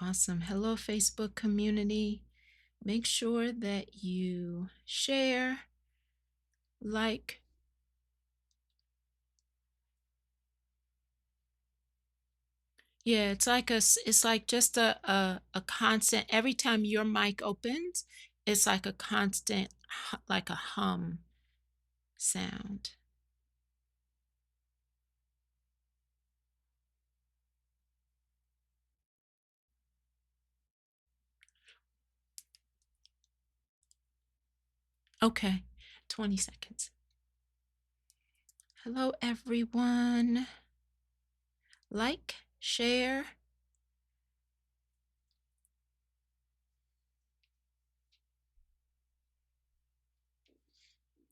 Awesome. Hello, Facebook community. Make sure that you share, like. Yeah, it's like just a constant. Every time your mic opens, it's like a constant, like a hum sound. Okay, 20 seconds. Hello, everyone. Like, share.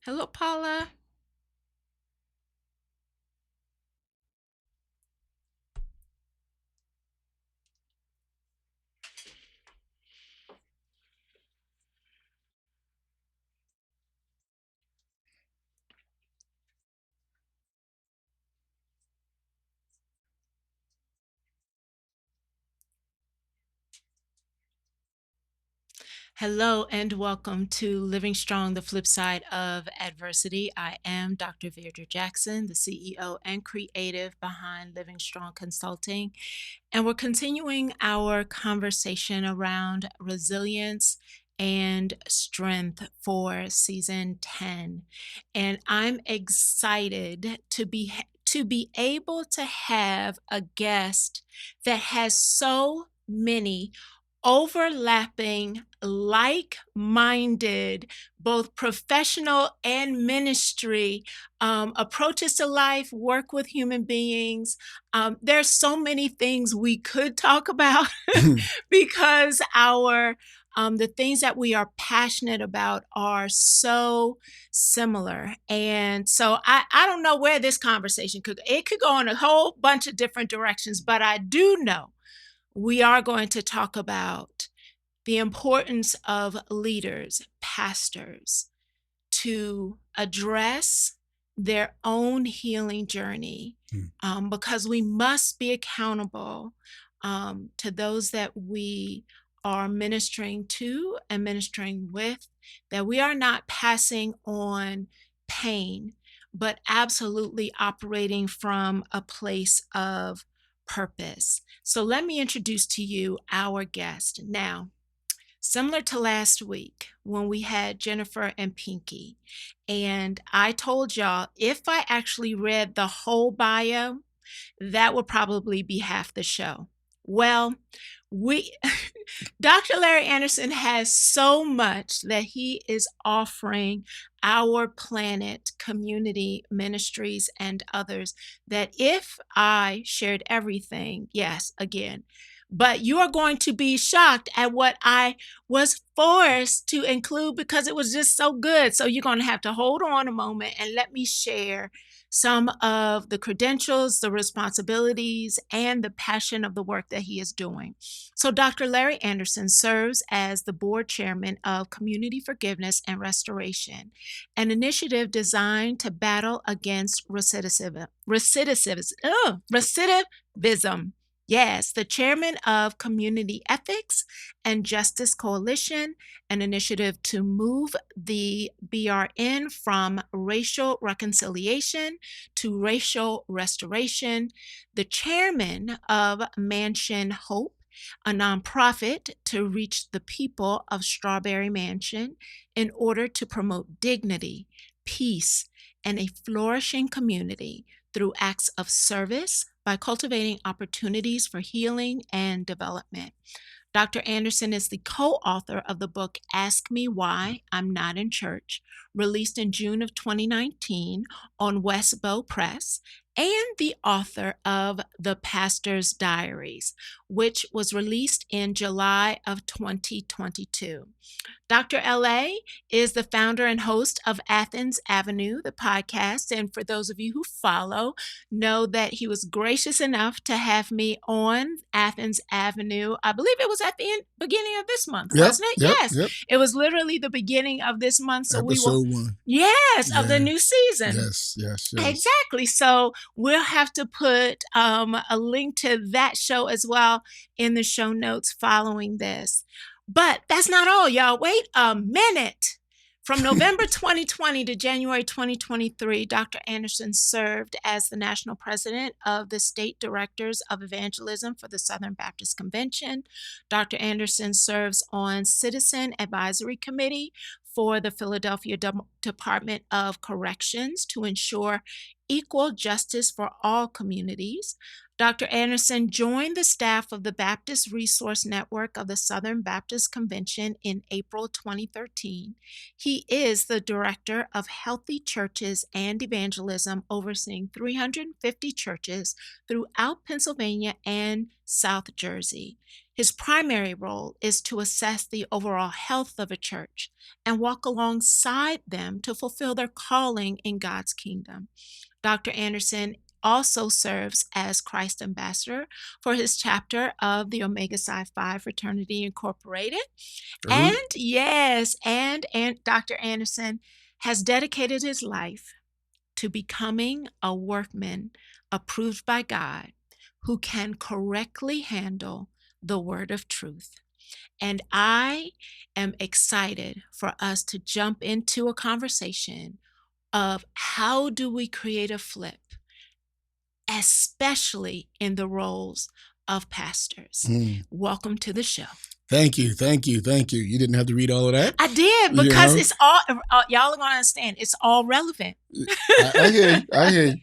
Hello, Paula. Hello and welcome to Living Strong, the flip side of adversity. I am Dr. Deirdre Jackson, the CEO and creative behind Living Strong Consulting. And we're continuing our conversation around resilience and strength for season 10. And I'm excited to be able to have a guest that has so many overlapping, like minded, both professional and ministry approaches to life, work with human beings. There's so many things we could talk about because the things that we are passionate about are so similar. And so I don't know where this conversation could go in a whole bunch of different directions, but I do know we are going to talk about the importance of leaders, pastors, to address their own healing journey because we must be accountable to those that we are ministering to and ministering with, that we are not passing on pain, but absolutely operating from a place of purpose. So let me introduce to you our guest. Now, similar to last week when we had Jennifer and Pinky, and I told y'all if I actually read the whole bio, that would probably be half the show. Well, we Dr. Larry Anderson has so much that he is offering our planet, community ministries, and others that if I shared everything, yes, again, but you are going to be shocked at what I was forced to include because it was just so good. So you're going to have to hold on a moment and let me share some of the credentials, the responsibilities, and the passion of the work that he is doing. So, Dr. Larry Anderson serves as the board chairman of Community Forgiveness and Restoration, an initiative designed to battle against recidivism. Yes, the chairman of Community Ethics and Justice Coalition, an initiative to move the BRN from racial reconciliation to racial restoration, the chairman of Mansion Hope, a nonprofit to reach the people of Strawberry Mansion in order to promote dignity, peace, and a flourishing community through acts of service by cultivating opportunities for healing and development. Dr. Anderson is the co-author of the book Ask Me Why I'm Not in Church, released in June of 2019 on Westbow Press, and the author of The Pastors Diaries, which was released in July of 2022. Dr. LA is the founder and host of Athens Avenue, the podcast. And for those of you who follow, know that he was gracious enough to have me on Athens Avenue. I believe it was beginning of this month, wasn't it? Yes. It was literally the beginning of this month. So episode one. Yes, of the Yeah. new season. Yes. Exactly. So we'll have to put a link to that show as well in the show notes following this. But that's not all, y'all. Wait a minute. From November 2020 to January 2023, Dr. Anderson served as the national president of the state directors of evangelism for the Southern Baptist Convention. Dr. Anderson serves on Citizen Advisory Committee for the Philadelphia Department of Corrections to ensure equal justice for all communities. Dr. Anderson joined the staff of the Baptist Resource Network of the Southern Baptist Convention in April 2013. He is the director of Healthy Churches and Evangelism, overseeing 350 churches throughout Pennsylvania and South Jersey. His primary role is to assess the overall health of a church and walk alongside them to fulfill their calling in God's kingdom. Dr. Anderson also serves as Christ Ambassador for his chapter of the Omega Psi Phi Fraternity Incorporated. And yes, and Dr. Anderson has dedicated his life to becoming a workman approved by God who can correctly handle the word of truth. And I am excited for us to jump into a conversation of how do we create a flip, especially in the roles of pastors. Welcome to the show. Thank you. You didn't have to read all of that. I did, because it's all, y'all are going to understand, it's all relevant. I hear you.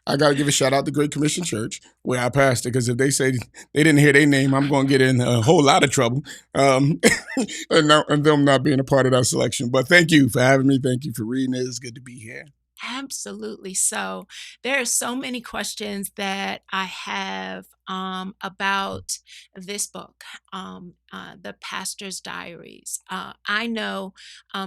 I got to give a shout out to Great Commission Church, where I pastor, because if they say they didn't hear their name, I'm going to get in a whole lot of trouble, and them not being a part of that selection. But thank you for having me. Thank you for reading it. It's good to be here. Absolutely. So there are so many questions that I have about this book, the Pastors Diaries. I know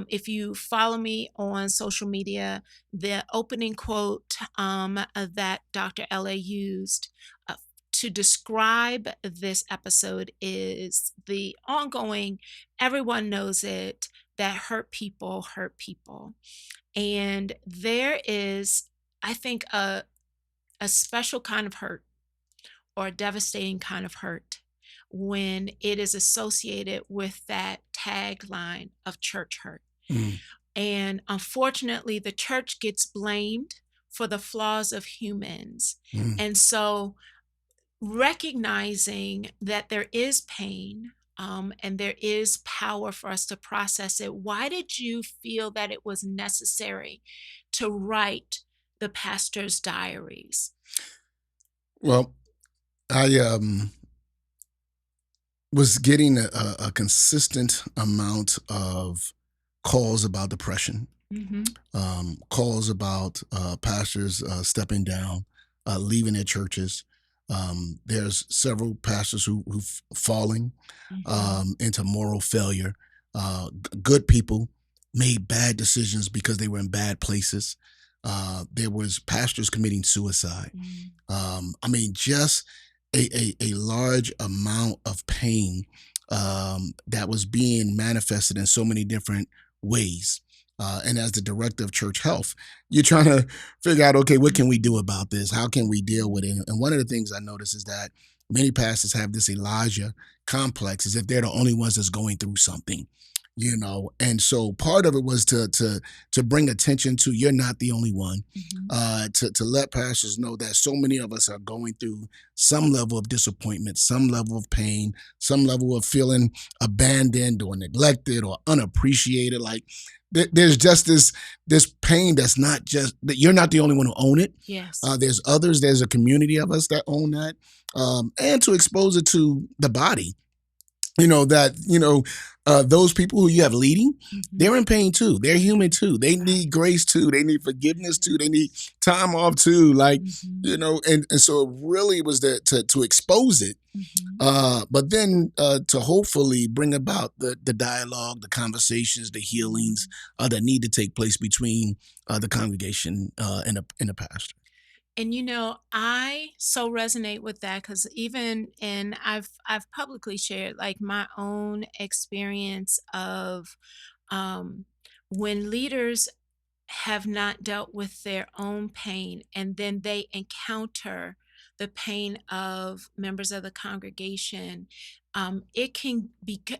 if you follow me on social media, the opening quote that Dr. L.A. used to describe this episode is the ongoing, everyone knows it, that hurt people hurt people. And there is, I think, a special kind of hurt, or a devastating kind of hurt, when it is associated with that tagline of church hurt. And unfortunately, the church gets blamed for the flaws of humans. And so recognizing that there is pain, and there is power for us to process it. Why did you feel that it was necessary to write the Pastor's Diaries? Well, I was getting a consistent amount of calls about depression, calls about pastors stepping down, leaving their churches. There's several pastors who've fallen into moral failure. Good people made bad decisions because they were in bad places. There was pastors committing suicide. I mean, just a large amount of pain that was being manifested in so many different ways. And as the director of church health, you're trying to figure out, okay, what can we do about this? How can we deal with it? And one of the things I noticed is that many pastors have this Elijah complex, as if they're the only ones that's going through something, you know. And so part of it was to bring attention to, you're not the only one, to let pastors know that so many of us are going through some level of disappointment, some level of pain, some level of feeling abandoned or neglected or unappreciated. Like, there's just this pain that's not just that you're not the only one who own it. Yes. There's others. There's a community of us that own that, and to expose it to the body. Those people who you have leading, they're in pain too. They're human too. They need grace too. They need forgiveness too. They need time off too. Like, and so it really was to expose it, but then to hopefully bring about the dialogue, the conversations, the healings that need to take place between the congregation and the pastor. And I so resonate with that, because I've publicly shared like my own experience of when leaders have not dealt with their own pain, and then they encounter the pain of members of the congregation, it can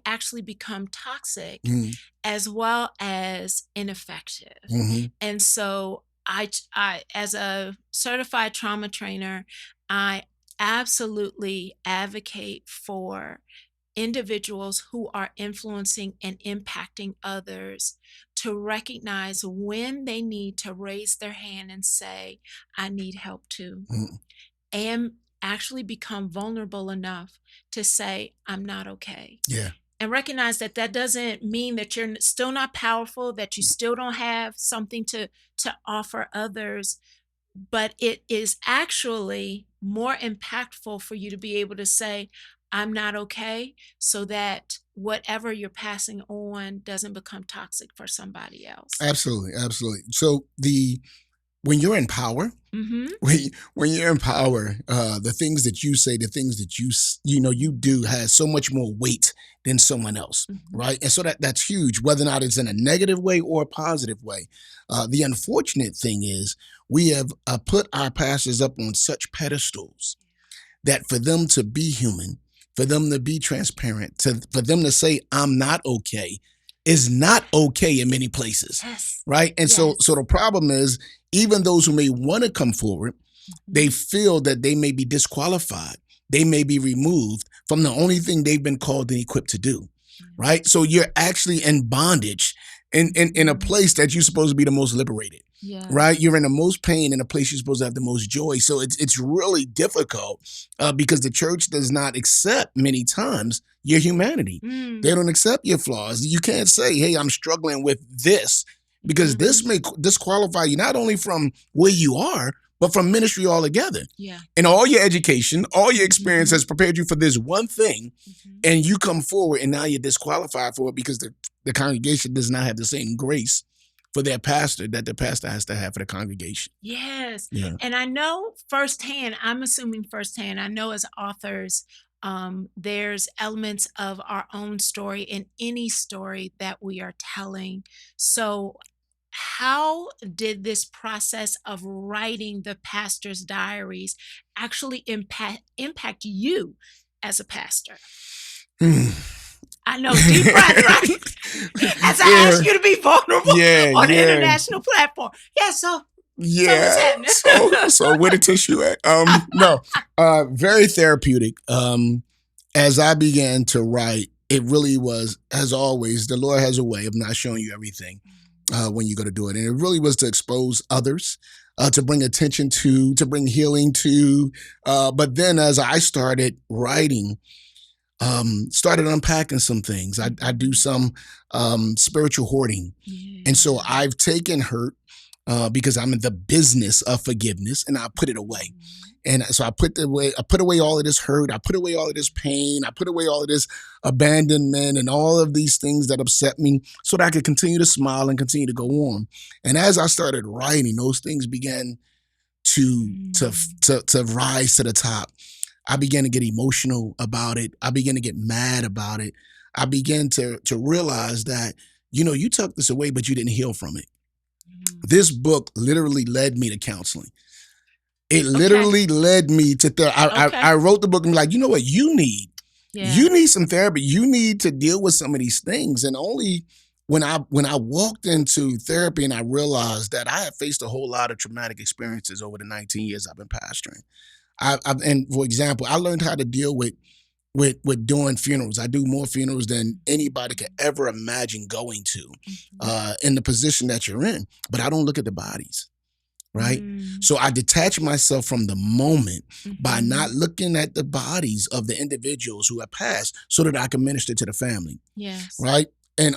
actually become toxic Mm, as well as ineffective. mhm, And so as a certified trauma trainer, I absolutely advocate for individuals who are influencing and impacting others to recognize when they need to raise their hand and say, I need help too, mm. and actually become vulnerable enough to say, I'm not okay. Yeah, And recognize that that doesn't mean that you're still not powerful, that you still don't have something to offer others, but it is actually more impactful for you to be able to say, I'm not okay, so that whatever you're passing on doesn't become toxic for somebody else. absolutely, absolutely. So when you're in power, Mm-hmm. when you're in power, the things that you say, the things that you do has so much more weight than someone else, Mm-hmm. right? And so that's huge, whether or not it's in a negative way or a positive way. The unfortunate thing is we have put our pastors up on such pedestals that for them to be human, for them to be transparent, for them to say I'm not okay is not okay in many places, Yes. right? And so Yes. the problem is even those who may want to come forward, they Mm-hmm. feel that they may be disqualified. They may be removed from the only thing they've been called and equipped to do, right? So you're actually in bondage in a Mm-hmm. place that you're supposed to be the most liberated, right? Yes. You're in the most pain in a place you're supposed to have the most joy. So it's really difficult because the church does not accept many times your humanity. Mm. They don't accept your flaws. You can't say, "Hey, I'm struggling with this," because this Mm-hmm. may disqualify you not only from where you are, but from ministry altogether. Yeah. And all your education, all your experience Mm-hmm. has prepared you for this one thing, Mm-hmm. and you come forward and now you're disqualified for it because the congregation does not have the same grace for their pastor that the pastor has to have for the congregation. Yes. Yeah. And I know firsthand, I'm assuming firsthand, I know as authors, there's elements of our own story in any story that we are telling. So, how did this process of writing the Pastor's Diaries actually impact you as a pastor? I know, deep breath, right? As I yeah. ask you to be vulnerable Yeah. on an Yeah. international platform. Yeah, so what's Yeah. happening? So where the tissue at? No. Very therapeutic. As I began to write, it really was, as always, the Lord has a way of not showing you everything when you go to do it. And it really was to expose others, to bring attention to bring healing to. But then as I started writing, started unpacking some things. I do some spiritual hoarding. And so Yeah. I've taken hurt because I'm in the business of forgiveness and I put it away. Mhm. And so I put away all of this hurt. I put away all of this pain. I put away all of this abandonment and all of these things that upset me so that I could continue to smile and continue to go on. And as I started writing, those things began Mm. to rise to the top. I began to get emotional about it. I began to get mad about it. I began to realize that, you took this away, but you didn't heal from it. Mm. This book literally led me to counseling. It Okay. literally led me to therapy. I Okay. wrote the book and be like, you know what, Yeah. you need some therapy. You need to deal with some of these things. And only when I walked into therapy and I realized that I had faced a whole lot of traumatic experiences over the 19 years I've been pastoring. And for example, I learned how to deal with doing funerals. I do more funerals than anybody could ever imagine going to, Mhm. in the position that you're in. But I don't look at the bodies, right? Mm. So I detach myself from the moment by not Mhm. looking at the bodies of the individuals who have passed, so that I can minister to the family, Yes. right? And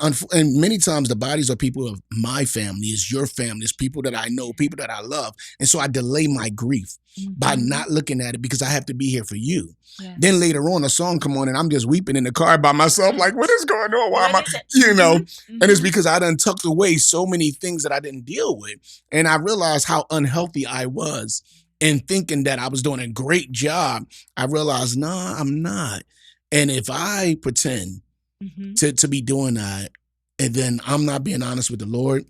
many times the bodies are people of my family, is your family, is people that I know, people that I love, and so I delay my grief by Mhm. not looking at it because I have to be here for you. Then Yes. later on, a song come on and I'm just weeping in the car by myself, Mm. like, what is going on? Why am What I, is it? you know? Mhm. And it's Mhm. because I done tucked away so many things that I didn't deal with, and I realized how unhealthy I was in thinking that I was doing a great job. I realized, nah, I'm not. And if I pretend Mhm. to be doing that, and then I'm not being honest with the Lord,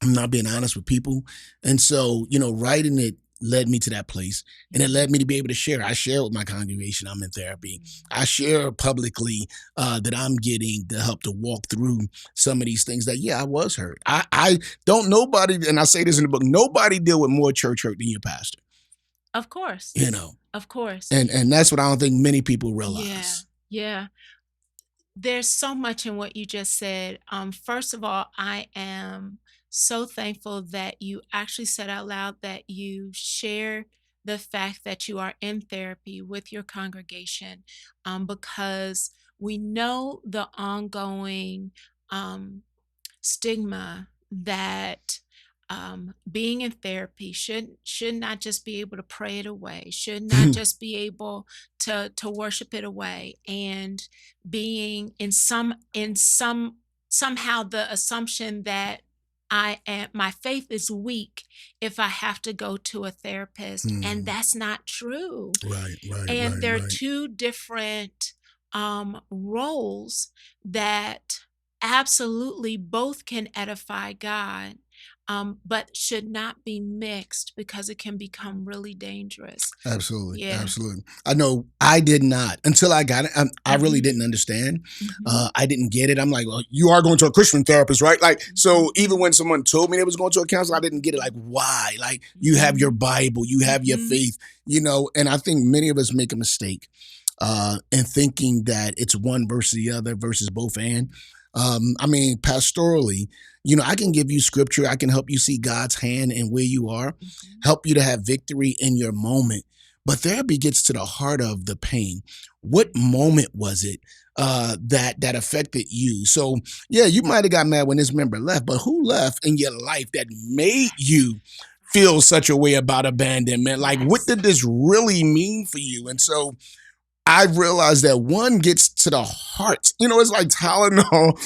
I'm not being honest with people. And so, writing it led me to that place, and it led me to be able to share. I share with my congregation I'm in therapy. I share publicly that I'm getting the help to walk through some of these things that, yeah, I was hurt. I don't, nobody, and I say this in the book, nobody deal with more church hurt than your pastor, Of course. you know, Of course. and that's what I don't think many people Yeah. realize. Yeah. There's so much in what you just said. First of all, I am so thankful that you actually said out loud that you share the fact that you are in therapy with your congregation, because we know the ongoing um, stigma that being in therapy should not just be able to pray it away, should not just be able to worship it away, and being in some somehow the assumption that my faith is weak if I have to go to a therapist, and Mhm. that's not true. Right, right, And right, there are right. two different roles that absolutely both can edify God, but should not be mixed because it can become really dangerous. Absolutely, Yeah. absolutely. I know I did not until I got it. I really Mhm. didn't understand. Mhm. I didn't get it. I'm like, well, you are going to a Christian therapist, right? Like, so even Mhm. when someone told me they was going to a counselor, I didn't get it. Like, why? Like, you have your Mhm. Bible, you have your Mhm. faith, and I think many of us make a mistake in thinking that it's one versus the other versus both and. I mean, pastorally, I can give you scripture. I can help you see God's hand in where you are, Mhm. help you to have victory in your moment. But therapy gets to the heart of the pain. What Mhm. moment was it that affected you? So yeah, you might have got mad when this member left, but who left in your life that made you feel such a way about abandonment? Like, what Yes. did this really mean for you? And Yes. so I realized that one gets to the heart. It's like Tylenol,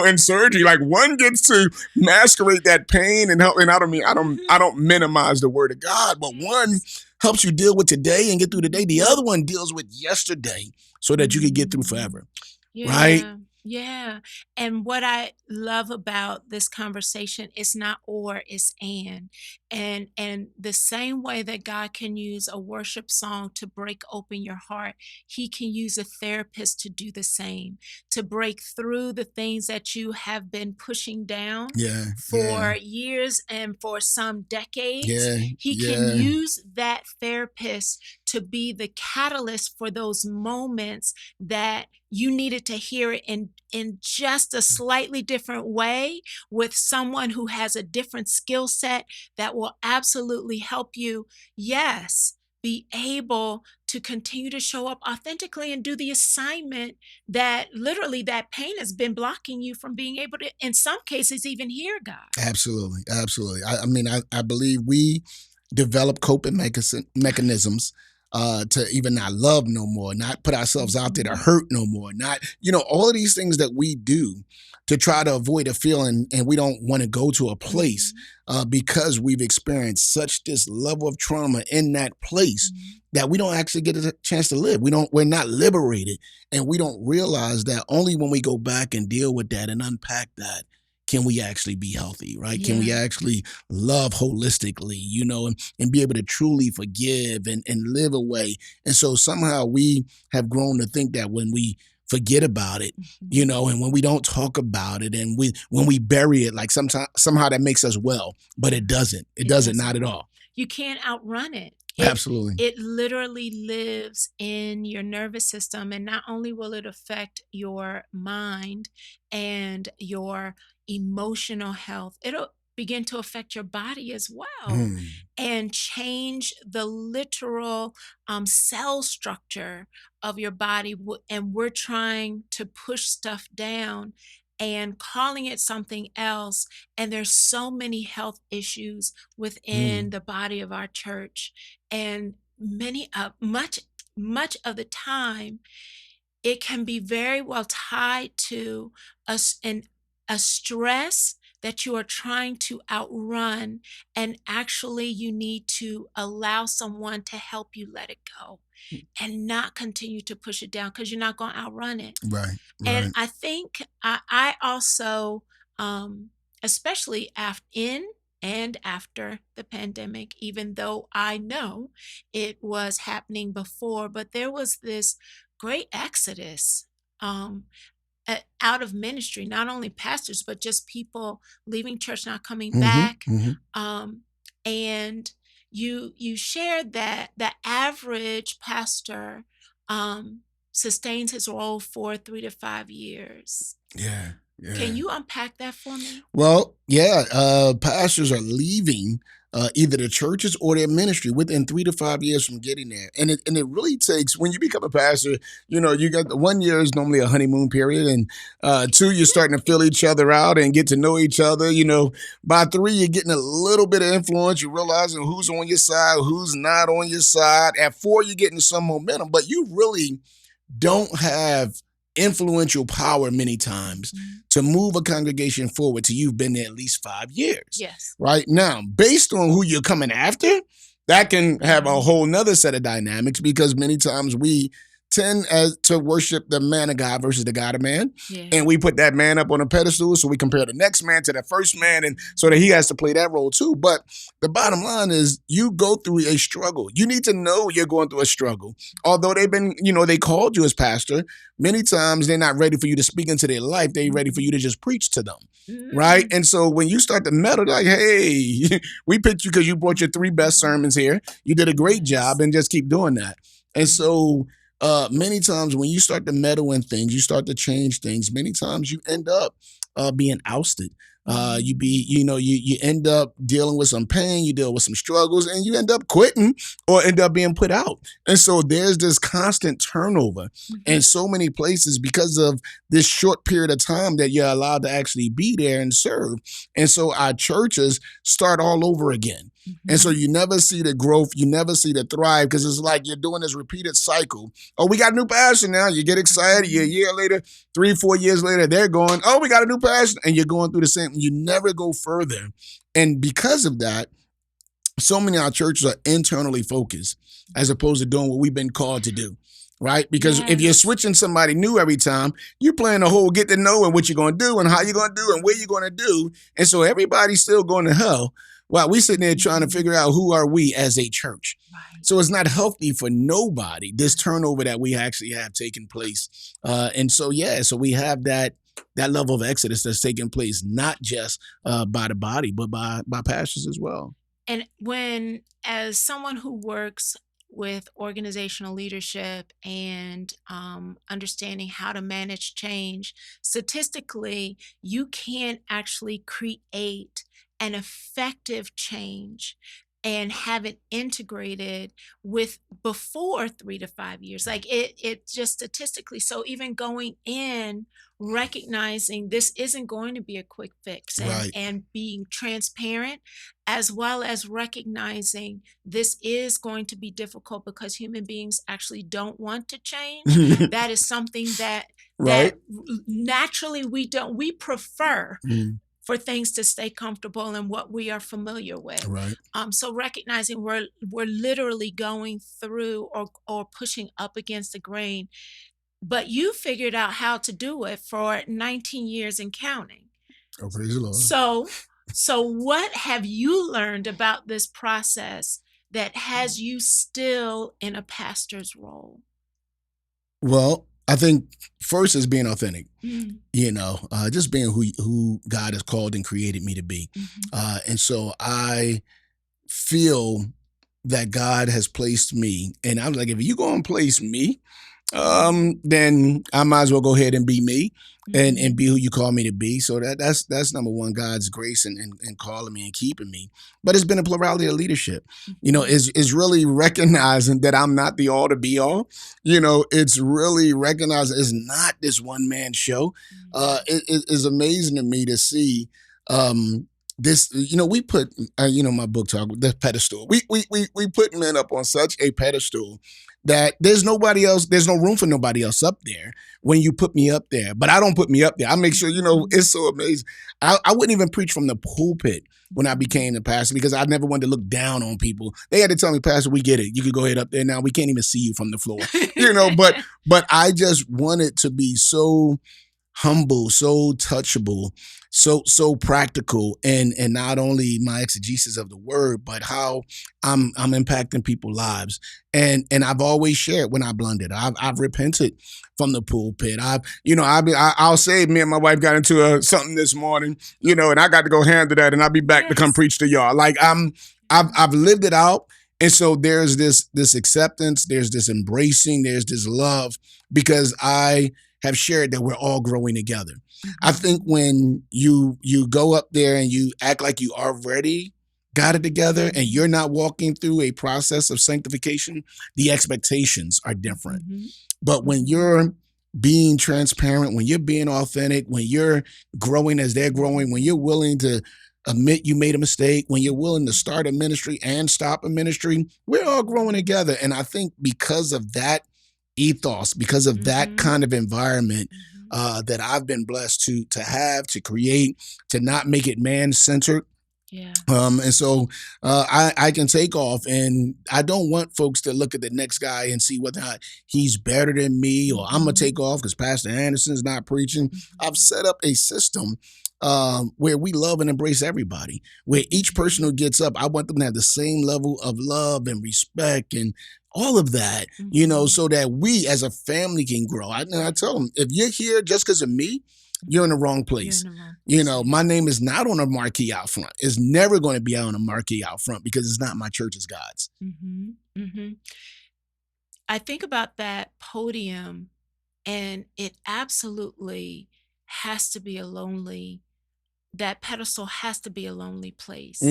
in surgery. Like, one gets to masquerade that pain and help. And I don't mean I Mhm. don't minimize the word of God, but one Yes. helps you deal with today and get through the day. The Mhm. other one deals with yesterday so that you can get through Mhm. forever. Right? Yeah, yeah. And what I love about this conversation is not or, it's and. And the same way that God can use a worship song to break open your heart, he can use a therapist to do the same, to break through the things that you have been pushing down Yeah, yeah, for years and for some decades. yeah, He can yeah. use that therapist to be the catalyst for those moments that you needed to hear it in just a slightly different way, with someone who has a different skill set that will absolutely help you, yes, be able to continue to show up authentically and do the assignment that literally that pain has been blocking you from being able to, in some cases, even hear God. Absolutely, absolutely. I mean, I believe we develop coping mechanisms to even not love no more, not put ourselves out there to Mhm. hurt no more, not all of these things that we do to try to avoid a feeling, and we don't want to go to a place Mhm. because we've experienced such this level of trauma in that place Mhm. that we don't actually get a chance to live. We're not liberated, and we don't realize that only when we go back and deal with that and unpack that can we actually be healthy, right? Can we Yeah. actually love holistically, and be able to truly forgive and live away? And so somehow we have grown to think that when we forget about it, Mhm. and when we don't talk about it, and when we bury it, like sometimes somehow that makes us well, but it doesn't. It It doesn't, not at doesn't. all. You can't outrun it. Absolutely. It literally lives in your nervous system, and not only will it affect your mind and your emotional health, it'll begin to affect your body as well, Hmm. and change the literal cell structure of your body. And we're trying to push stuff down and calling it something else, and there's so many health issues within Hmm. the body of our church, and much of the time it can be very well tied to a stress that you are trying to outrun, and actually you need to allow someone to help you let it go and not continue to push it down, because you're not going to outrun it. Right, And right. I think I also especially in and after the pandemic, even though I know it was happening before, but there was this great exodus. Um, Out of ministry, not only pastors, but just people leaving church, not coming Hmm. back. Hmm. Um, and you shared that the average pastor um, sustains his role for 3 to 5 years. Yeah. Yeah. Can you unpack that for me? Well, yeah, pastors are leaving either the churches or their ministry within 3 to 5 years from getting there, and it really takes when you become a pastor. You got the 1 year is normally a honeymoon period, and two, you're starting to fill each other out and get to know each other. By three, you're getting a little bit of influence. You're realizing who's on your side, who's not on your side. At four, you're getting some momentum, but you really don't have influential power many times to move a congregation forward till you've been there at least 5 years. Yes. Right now, based on who you're coming after, that can have a whole nother set of dynamics because many times we tend to worship the man of God versus the God of man. Yeah. And we put that man up on a pedestal. So we compare the next man to the first man. And so that he has to play that role too. But the bottom line is you go through a struggle. You need to know you're going through a struggle. Although they called you as pastor, many times they're not ready for you to speak into their life. They're ready for you to just preach to them. Right. And so when you start to meddle, like, hey, we picked you because you brought your 3 best sermons here. You did a great job and just keep doing that. And so many times when you start to meddle in things, you start to change things. Many times you end up being ousted. You end up dealing with some pain, you deal with some struggles, and you end up quitting or end up being put out. And so there's this constant turnover in so many places because of this short period of time that you're allowed to actually be there and serve. And so our churches start all over again. And so you never see the growth, you never see the thrive because it's like you're doing this repeated cycle. Oh, we got a new pastor now. You get excited. A year later, 3, 4 years later, they're going, oh, we got a new pastor. And you're going through the same. You never go further. And because of that, so many of our churches are internally focused as opposed to doing what we've been called to do. Right? Because if you're switching somebody new every time, you're playing the whole get to know and what you're going to do and how you're going to do and where you're going to do. And so everybody's still going to hell while we sitting there trying to figure out who are we as a church. Right. So it's not healthy for nobody, this turnover that we actually have taken place. So we have that level of exodus that's taking place, not just by the body, but by pastors as well. And as someone who works with organizational leadership and understanding how to manage change, statistically, you can actually create an effective change and have it integrated with before 3 to 5 years. Like it just statistically. So even going in, recognizing this isn't going to be a quick fix and being transparent, as well as recognizing this is going to be difficult because human beings actually don't want to change. That is something that naturally we prefer for things to stay comfortable and what we are familiar with. Right. So recognizing we're literally going through or pushing up against the grain, but you figured out how to do it for 19 years and counting. Oh, praise the Lord. So what have you learned about this process that has you still in a pastor's role? Well, I think first is being authentic. Just being who God has called and created me to be. And so I feel that God has placed me, and I'm like, if you go and place me, then I might as well go ahead and be me and be who you call me to be. So that's number one, God's grace and calling me and keeping me. But it's been a plurality of leadership. Is really recognizing that I'm not the all to be all. It's really recognizing it's not this one man show. It is amazing to me to see this, we put, my book talk, the pedestal. We put men up on such a pedestal that there's no room for nobody else up there when you put me up there. But I don't put me up there. I make sure, it's so amazing. I wouldn't even preach from the pulpit when I became the pastor because I never wanted to look down on people. They had to tell me, Pastor, we get it. You could go ahead up there now. We can't even see you from the floor, but I just wanted to be so humble, so touchable, so practical, and not only my exegesis of the word, but how I'm impacting people's lives. And I've always shared when I blundered. I've repented from the pulpit. I'll say me and my wife got into something this morning, and I got to go handle that, and I'll be back to come Yes. preach to y'all. Like I've lived it out. And so there's this acceptance, there's this embracing, there's this love, because I have shared that we're all growing together. I think when you go up there and you act like you already got it together and you're not walking through a process of sanctification, the expectations are different. But when you're being transparent, when you're being authentic, when you're growing as they're growing, when you're willing to admit you made a mistake, when you're willing to start a ministry and stop a ministry, we're all growing together. And I think because of that ethos, because of that kind of environment, that I've been blessed to have, to create, to not make it man centered. Yeah. And so I can take off, and I don't want folks to look at the next guy and see whether or not he's better than me, or I'm gonna take off because Pastor Anderson's not preaching. I've set up a system where we love and embrace everybody. Where each person who gets up, I want them to have the same level of love and respect and all of that, so that we as a family can grow. I tell them, if you're here just because of me, you're in the wrong place. My name is not on a marquee out front. It's never going to be on a marquee out front because it's not my church, it's God's. I think about that podium, and it absolutely has to be that pedestal has to be a lonely place.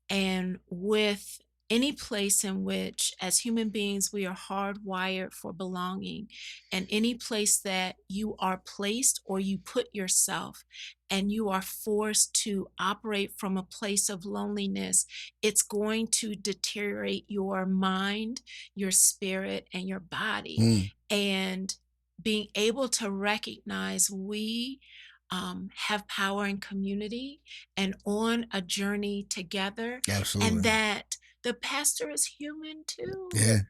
And with any place in which, as human beings, we are hardwired for belonging, and any place that you are placed or you put yourself and you are forced to operate from a place of loneliness, it's going to deteriorate your mind, your spirit, and your body. And being able to recognize we have power in community and on a journey together, Absolutely. and that the pastor is human too. Yeah,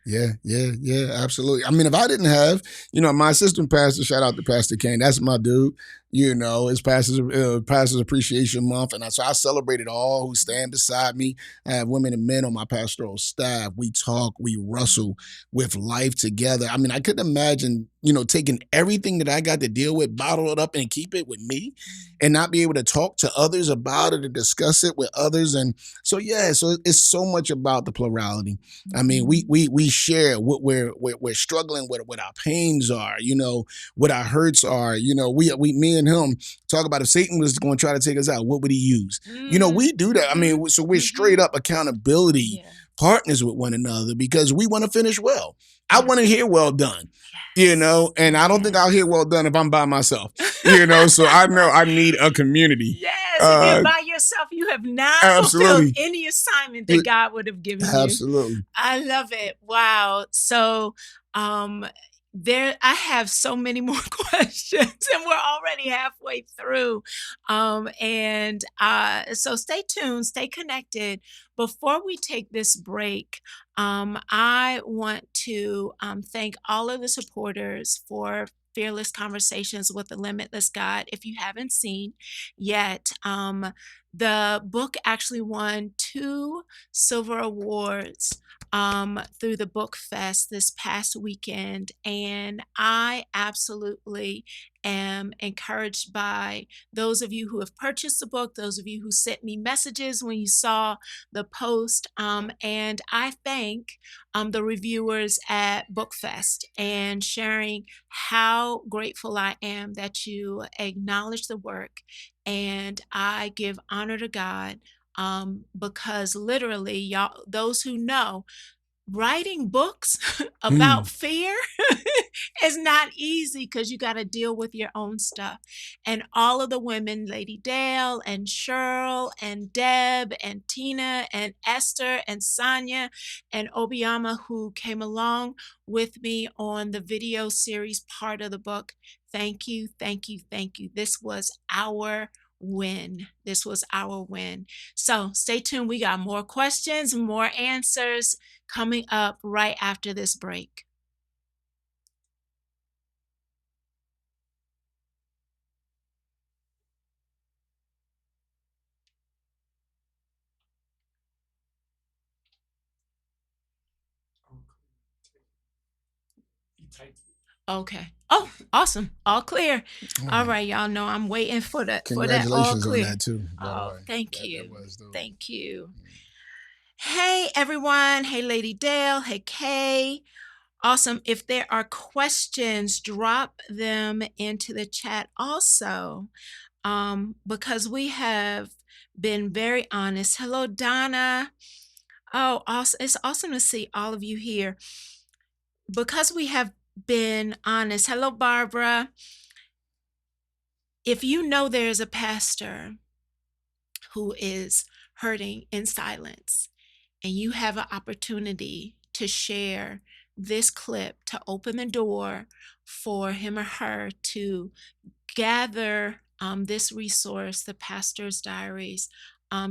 absolutely. I mean, if I didn't have, my assistant pastor, shout out to Pastor Kane, that's my dude. It's Pastor's Appreciation Month, and so I celebrated all who stand beside me. I have women and men on my pastoral staff. We talk, we wrestle with life together. I mean, I couldn't imagine, taking everything that I got to deal with, bottle it up, and keep it with me, and not be able to talk to others about it and discuss it with others. And so it's so much about the plurality. I mean, we share what we're struggling with, what our pains are, what our hurts are. Me and him talk about, if Satan was going to try to take us out, what would he use? We do that. I mean, so we're straight up accountability partners with one another because we want to finish well. I want to hear well done. And I don't think I'll hear well done if I'm by myself. So I know I need a community. Yes, if you're by yourself, you have not fulfilled any assignment that God would have given you. Absolutely. I love it. Wow. So I have so many more questions, and we're already halfway through. So stay tuned, stay connected. Before we take this break, I want to thank all of the supporters for Fearless Conversations with a Limitless God. If you haven't seen yet, the book actually won 2 silver awards through the book fest this past weekend, and I absolutely am encouraged by those of you who have purchased the book, those of you who sent me messages when you saw the post, and I thank the reviewers at Bookfest and sharing how grateful I am that you acknowledge the work, and I give honor to God, because literally, y'all, those who know, writing books about fear is not easy because you got to deal with your own stuff. And all of the women, Lady Dale and Cheryl and Deb and Tina and Esther and Sonia and Obiama, who came along with me on the video series part of the book, thank you, thank you, thank you. This was our win. This was our win. So stay tuned. We got more questions, more answers coming up right after this break. Okay. Oh, awesome. All clear. All All right. right, y'all know I'm waiting for that all Congratulations on clear. that too, by the Oh, way. thank That you. was dope. Thank you. Hey everyone. Hey Lady Dale. Hey Kay. Awesome. If there are questions, drop them into the chat also. Because we have been very honest. Hello, Donna. Oh, awesome. It's awesome to see all of you here. Because we have been honest. Hello, Barbara. If you know there's a pastor who is hurting in silence and you have an opportunity to share this clip to open the door for him or her to gather this resource, the Pastor's Diaries,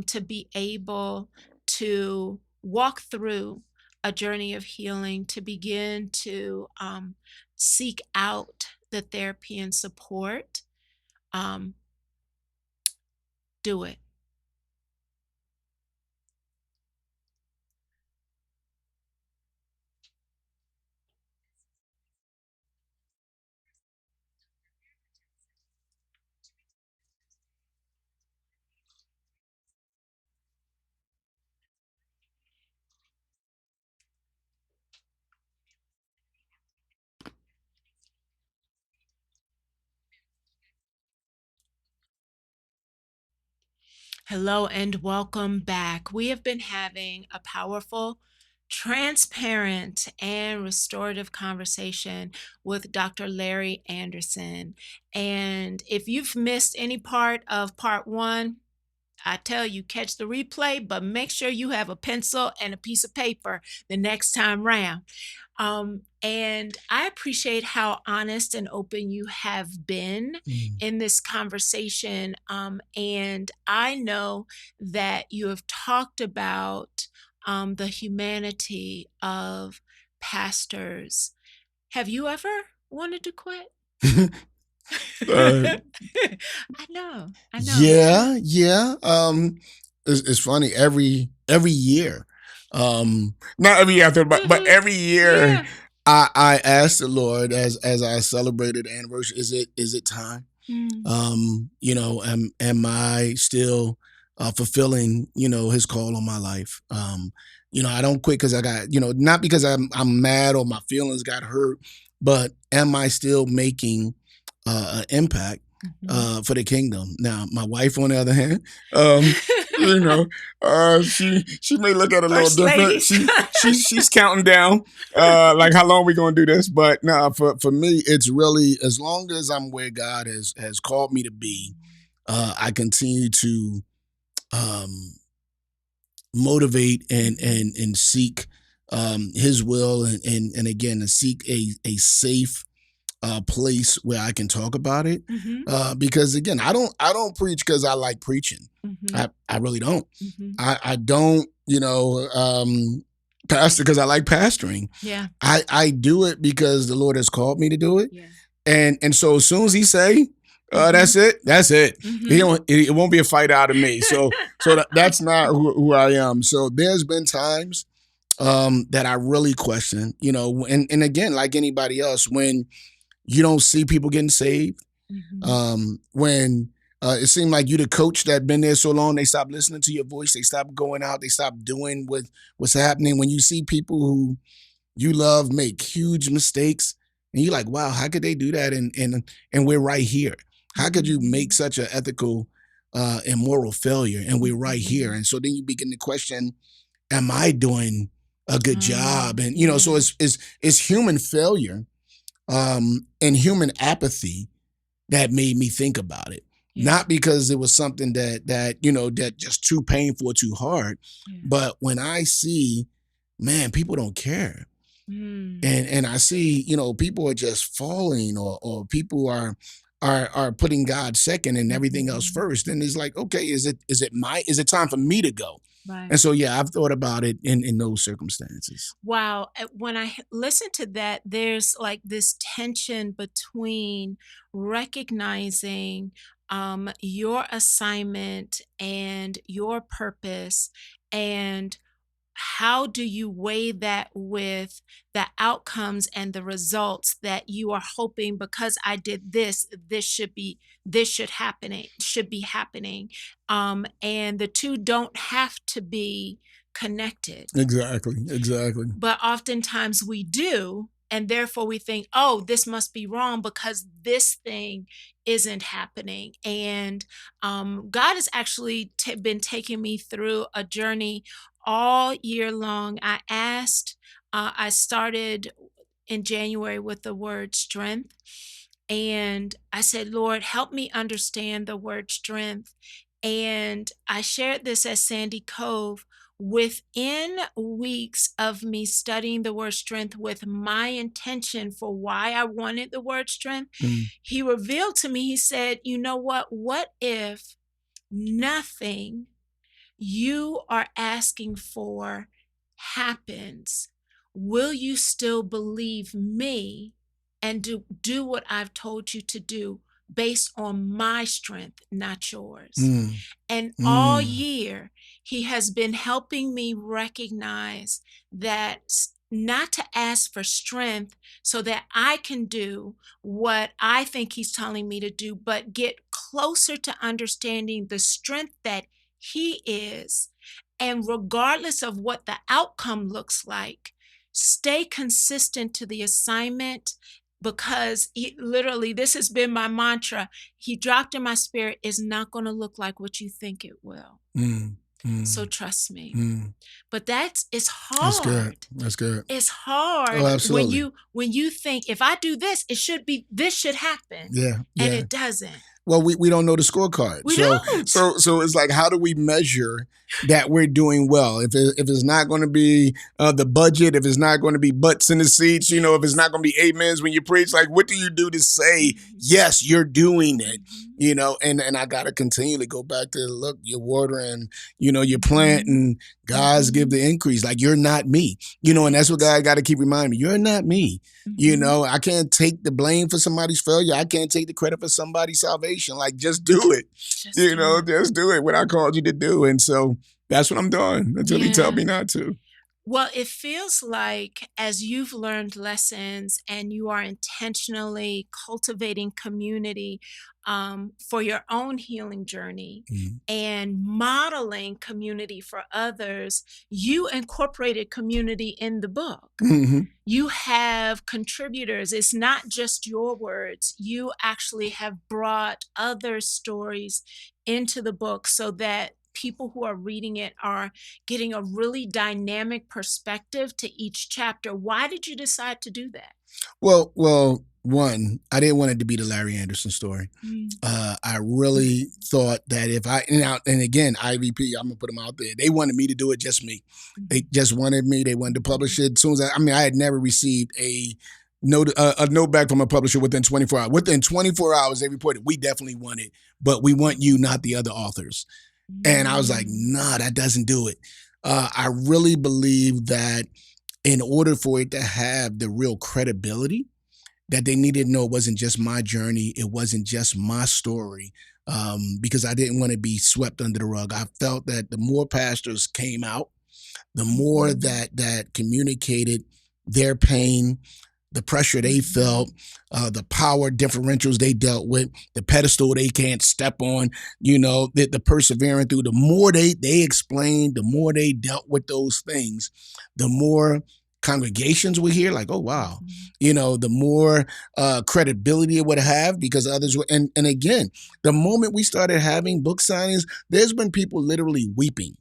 to be able to walk through a journey of healing, to begin to seek out the therapy and support, um, do it. Hello and welcome back. We have been having a powerful, transparent, and restorative conversation with Dr. Larry Anderson. And if you've missed any part of part one, I tell you, catch the replay, but make sure you have a pencil and a piece of paper the next time round. And I appreciate how honest and open you have been in this conversation. And I know that you have talked about the humanity of pastors. Have you ever wanted to quit? Uh, I know. I know. yeah, yeah. It's funny every year. Not every year after, but Mhm. every year Yeah. I ask the Lord as I celebrated the anniversary, is it time? Mm. Am I still fulfilling, his call on my life? I don't quit because I got, not because I'm mad or my feelings got hurt, but am I still making an impact for the kingdom? Now, my wife, on the other hand, you know, she may look at it a little First different. ladies. She's counting down, like how long we gonna do this? But no, for me, it's really as long as I'm where God has called me to be. I continue to um, motivate and seek His will and again to seek a safe place where I can talk about it. Mhm. Because again, I don't preach because I like preaching. Mhm. I really don't. Mhm. I don't pastor because I like pastoring. Yeah. I do it because the Lord has called me to do it. Yeah. And so as soon as he say, Mhm. that's it. Mhm. It won't be a fight out of me. So that's not who I am. So there's been times that I really question, and again, like anybody else, when you don't see people getting saved, Mhm. when it seemed like you the coach that been there so long, they stop listening to your voice, they stop going out, they stop doing what's happening. When you see people who you love make huge mistakes, and you're like, wow, how could they do that? And we're right here. How could you make Mhm. such an ethical and moral failure? And we're right here. Mhm. And so then you begin to question, am I doing a good job? And so Yeah. it's human failure and human apathy that made me think about it. Yeah. Not because it was something that just too painful or too hard, Yeah. but when I see, man, people don't care. Mm. And I see, people are just falling or people are putting God second and everything else Mhm. first. And it's like, okay, is it time for me to go? Right. And so yeah, I've thought about it in those circumstances. Wow. When I listen to that, there's like this tension between recognizing your assignment and your purpose and how do you weigh that with the outcomes and the results that you are hoping, because I did this, this should be happening. And the two don't have to be connected. Exactly. Exactly. But oftentimes we do, and therefore we think, oh, this must be wrong because this thing isn't happening. And God has actually been taking me through a journey all year long. I started in January with the word strength. And I said, Lord, help me understand the word strength. And I shared this at Sandy Cove. Within weeks of me studying the word strength with my intention for why I wanted the word strength, Mm. he revealed to me, he said, you know what? What if nothing you are asking for happens? Will you still believe me and do what I've told you to do based on my strength, not yours? Mm. And all Mm. year, he has been helping me recognize that not to ask for strength so that I can do what I think he's telling me to do, but get closer to understanding the strength that he is. And regardless of what the outcome looks like, stay consistent to the assignment, because literally, this has been my mantra. He dropped in my spirit, is not going to look like what you think it will. Mm. So Mm. trust me. Mm. But it's That's good. hard. That's good. It's Oh, hard absolutely. when you think, if I do this, this should happen. Yeah. And Yeah. it doesn't. Well, we don't know the scorecard. We So don't. it's like, how do we measure that we're doing well? If it's not going to be the budget, if it's not going to be butts in the seats, if it's not going to be amens when you preach, like, what do you do to say, yes, you're doing it? And I got to continually go back to, look, you're watering, you're planting, God's give the increase. Like, you're not me, and that's what God got to keep reminding me. You're not me. I can't take the blame for somebody's failure. I can't take the credit for somebody's salvation. Like, just do it. Just do it what I called you to do. And so that's what I'm doing until he tell me not to. Well, it feels like as you've learned lessons and you are intentionally cultivating community for your own healing journey and modeling community for others, you incorporated community in the book. You have contributors. It's not just your words. You actually have brought other stories into the book so that people who are reading it are getting a really dynamic perspective to each chapter. Why did you decide to do that? Well, one, I didn't want it to be the Larry Anderson story. I really thought that if and again, IVP, I'm gonna put them out there. They wanted me to do it, just me. They just wanted me. They wanted to publish it. As soon as I had never received a note back from a publisher within 24 hours. Within 24 hours, they reported, we definitely want it, but we want you, not the other authors. And I was like, nah, that doesn't do it. I really believe that in order for it to have the real credibility, that they needed to know it wasn't just my journey, it wasn't just my story, because I didn't want to be swept under the rug. I felt that the more pastors came out, the more that communicated their pain, the pressure they felt, the power differentials they dealt with, the pedestal they can't step on, the persevering through, the more they explained, the more they dealt with those things, the more congregations would hear, like, oh, wow, the more credibility it would have, because others were, and again, the moment we started having book signings, there's been people literally weeping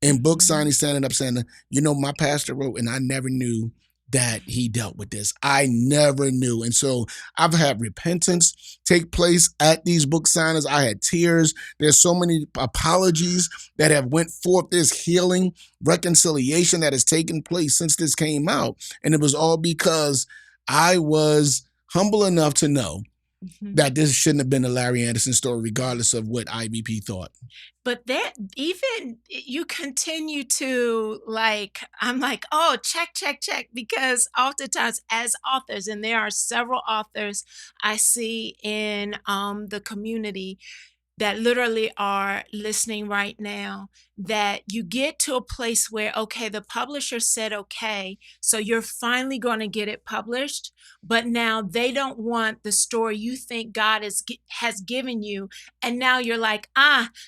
in book signings, standing up saying, my pastor wrote, and I never knew that he dealt with this. I never knew. And so I've had repentance take place at these book signings. I had tears. There's so many apologies that have went forth. There's healing, reconciliation that has taken place since this came out. And it was all because I was humble enough to know that this shouldn't have been a Larry Anderson story, regardless of what IVP thought. But that, even you continue to, I'm like, oh, check, because oftentimes as authors, and there are several authors I see in the community, that literally are listening right now, that you get to a place where, okay, the publisher said, okay, so you're finally going to get it published, but now they don't want the story you think God has given you. And now you're like,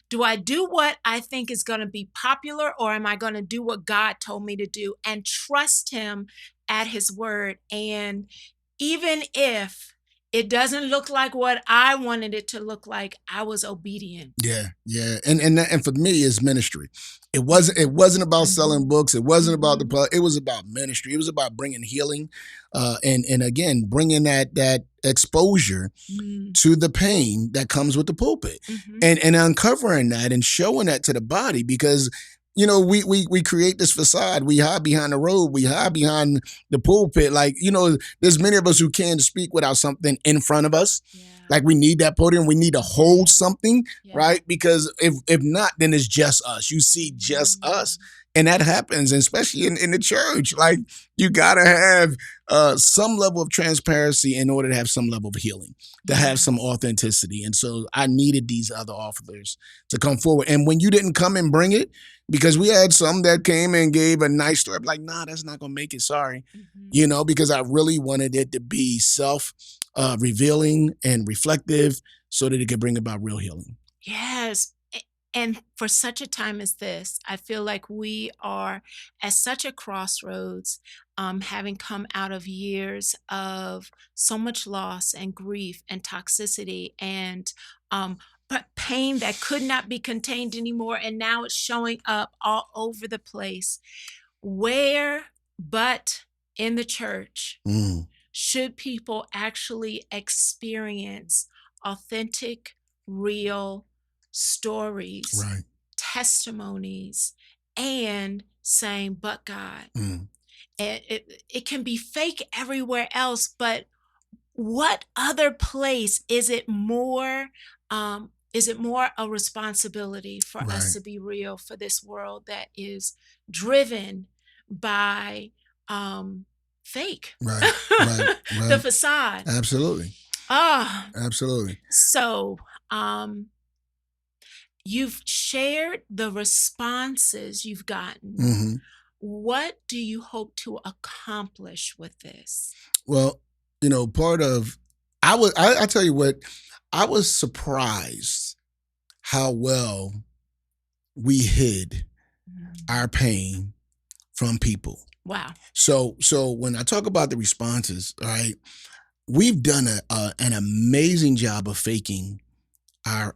do I do what I think is going to be popular, or am I going to do what God told me to do and trust him at his word? And even if it doesn't look like what I wanted it to look like, I was obedient. Yeah, yeah, and for me, it's ministry. It wasn't about selling books. It wasn't about it was about ministry. It was about bringing healing, and again, bringing that exposure to the pain that comes with the pulpit, and uncovering that and showing that to the body, because we create this facade. We hide behind the robe. We hide behind the pulpit. Like, there's many of us who can't speak without something in front of us. Yeah. Like, we need that podium. We need to hold something, right? Because if not, then it's just us. You see just us. And that happens, especially in the church. Like, you got to have some level of transparency in order to have some level of healing, to have some authenticity. And so I needed these other authors to come forward. And when you didn't come and bring it, because we had some that came and gave a nice story, I'm like, nah, that's not going to make it. Sorry. Because I really wanted it to be revealing and reflective so that it could bring about real healing. Yes. And for such a time as this, I feel like we are at such a crossroads, having come out of years of so much loss and grief and toxicity and pain that could not be contained anymore. And now it's showing up all over the place. Where but in the church should people actually experience authentic, real stories, Right. testimonies, and saying, but God. It can be fake everywhere else, but what other place is it more a responsibility for us Right. to be real for this world that is driven by fake, Right. Right. the Right. facade? Absolutely. Ah, Absolutely. so you've shared the responses you've gotten. What do you hope to accomplish with this? Well, part of I tell you what, I was surprised how well we hid our pain from people. Wow. So when I talk about the responses, all right, we've done an amazing job of faking our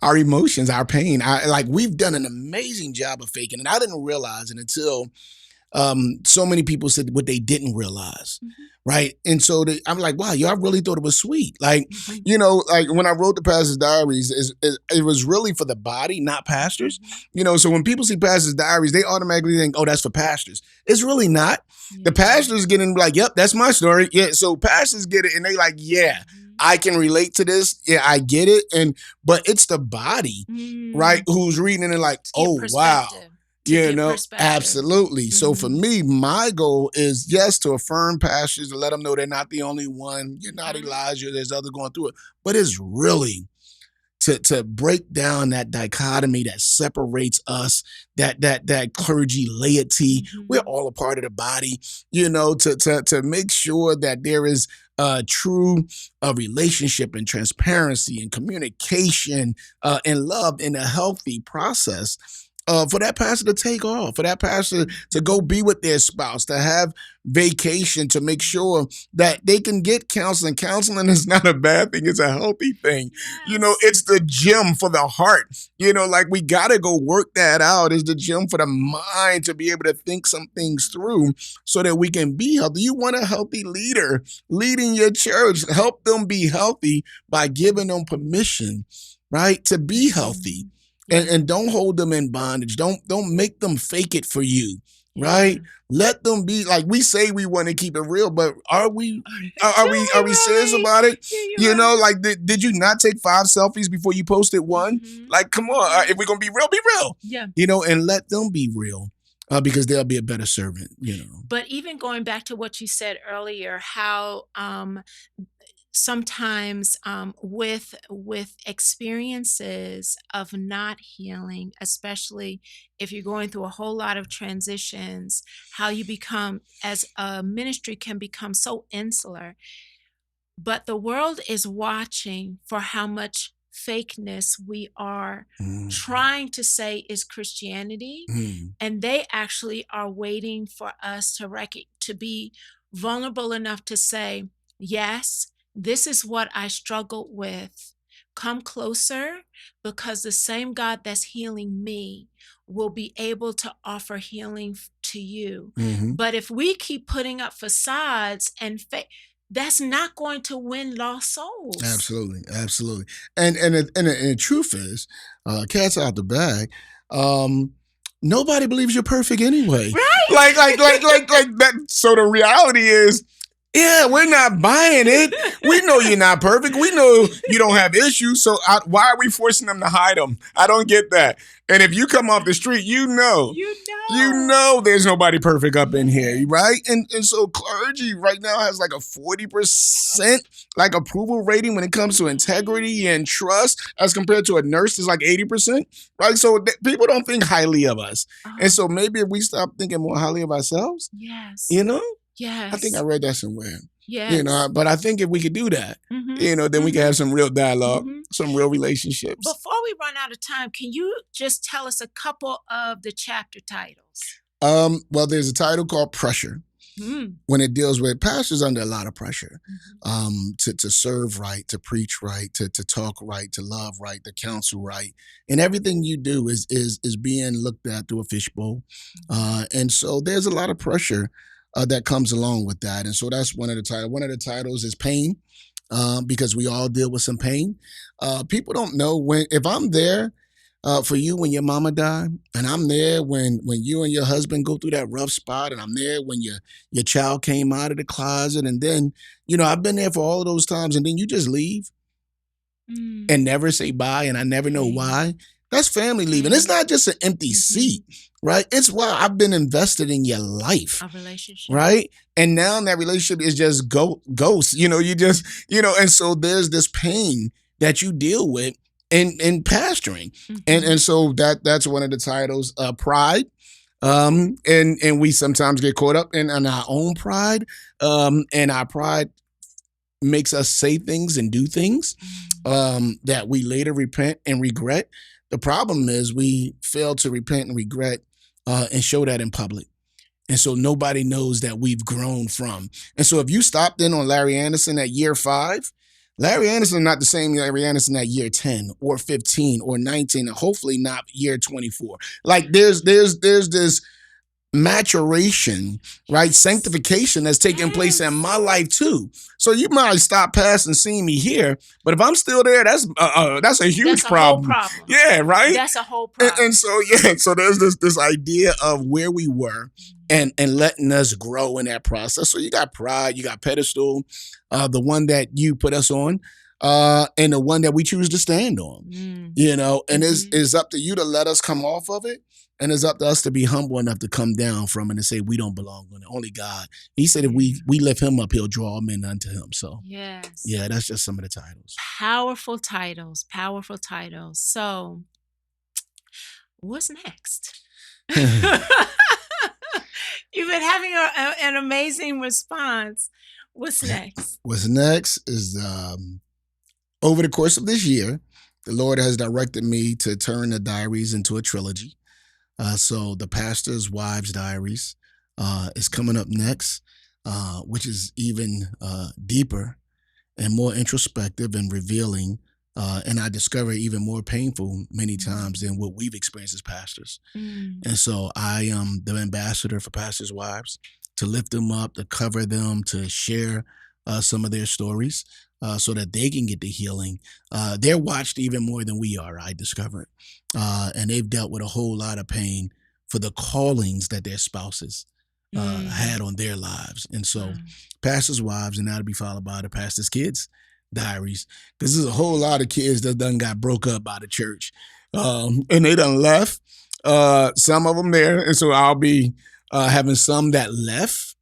our emotions, our pain. We've done an amazing job of faking, and I didn't realize it until so many people said what they didn't realize, right? And so I'm like, wow, y'all really thought it was sweet. Like, like when I wrote the Pastors Diaries, it was really for the body, not pastors. So when people see Pastors Diaries, they automatically think, oh, that's for pastors. It's really not. The pastors getting like, yep, that's my story. Yeah, so pastors get it, and they like, yeah, I can relate to this. Yeah, I get it. But it's the body, right, who's reading it like, oh, wow. Absolutely. So for me, my goal is, yes, to affirm pastors, to let them know they're not the only one. You're not Elijah. There's others going through it. But it's really to break down that dichotomy that separates us, that clergy laity. We're all a part of the body, to make sure that there is true relationship and transparency and communication and love in a healthy process. For that pastor to take off, for that pastor to go be with their spouse, to have vacation, to make sure that they can get counseling. Counseling is not a bad thing. It's a healthy thing. It's the gym for the heart. We got to go work that out. It's the gym for the mind to be able to think some things through so that we can be healthy. You want a healthy leader leading your church. Help them be healthy by giving them permission, right, to be healthy. And don't hold them in bondage. Don't make them fake it for you, right? Let them be, like, we say we want to keep it real, but are we serious about it? Like, did you not take 5 selfies before you posted one? Like, come on, if we're gonna be real, be real. And let them be real. Because they'll be a better servant. But even going back to what you said earlier, how sometimes with experiences of not healing, especially if you're going through a whole lot of transitions, how you become as a ministry can become so insular. But the world is watching for how much fakeness we are trying to say is Christianity, and they actually are waiting for us to be vulnerable enough to say, yes, this is what I struggled with. Come closer, because the same God that's healing me will be able to offer healing to you. But if we keep putting up facades and that's not going to win lost souls. Absolutely, absolutely. And the truth is, cat's out the bag. Nobody believes you're perfect anyway. Right? Like that. So the reality is, yeah, we're not buying it. We know you're not perfect. We know you don't have issues. So why are we forcing them to hide them? I don't get that. And if you come off the street, you know there's nobody perfect up in here, right? And so clergy right now has like a 40% like approval rating when it comes to integrity and trust, as compared to a nurse is like 80%, right? So people don't think highly of us. And so maybe if we stop thinking more highly of ourselves, Yes. I think I read that somewhere. Yes. But I think if we could do that, then we can have some real dialogue, some real relationships. Before we run out of time, can you just tell us a couple of the chapter titles? Well, there's a title called Pressure. When it deals with pastors under a lot of pressure, to serve right, to preach right, to talk right, to love right, to counsel right, and everything you do is being looked at through a fishbowl, and so there's a lot of pressure that comes along with that, and so that's one of the titles. One of the titles is Pain, because we all deal with some pain. People don't know if I'm there for you when your mama died, and I'm there when you and your husband go through that rough spot, and I'm there when your child came out of the closet, and then I've been there for all of those times, and then you just leave and never say bye, and I never know why. That's family leaving. It's not just an empty seat, right? It's why I've been invested in your life, a relationship, right? And now that relationship is just ghost. You just and so there's this pain that you deal with in pastoring, and so that's one of the titles, Pride. And we sometimes get caught up in our own pride, and our pride makes us say things and do things that we later repent and regret. The problem is we fail to repent and regret and show that in public. And so nobody knows that we've grown from. And so if you stopped in on Larry Anderson at year 5, Larry Anderson not the same Larry Anderson at year 10 or 15 or 19, and hopefully not year 24. Like there's this maturation, right? Sanctification that's taking place in my life too. So you might stop past and see me here, but if I'm still there, that's a huge problem. Yeah, right. That's a whole problem. And so so there's this idea of where we were and letting us grow in that process. So you got pride, you got pedestal, the one that you put us on, and the one that we choose to stand on. And it's up to you to let us come off of it. And it's up to us to be humble enough to come down from it and say we don't belong on it. Only God. He said if we lift him up, he'll draw men unto him. So that's just some of the titles. Powerful titles. Powerful titles. So what's next? You've been having an amazing response. What's next? What's next is over the course of this year, the Lord has directed me to turn the diaries into a trilogy. So the Pastors' Wives' Diaries is coming up next, which is even deeper and more introspective and revealing, and I discover even more painful many times than what we've experienced as pastors. And so I am the ambassador for Pastors' Wives, to lift them up, to cover them, to share some of their stories so that they can get the healing. They're watched even more than we are, I discovered. And they've dealt with a whole lot of pain for the callings that their spouses had on their lives. And so Pastors' Wives, and that'll be followed by the Pastors' Kids' Diaries, because there's a whole lot of kids that done got broke up by the church. And they done left, some of them there. And so I'll be having some that left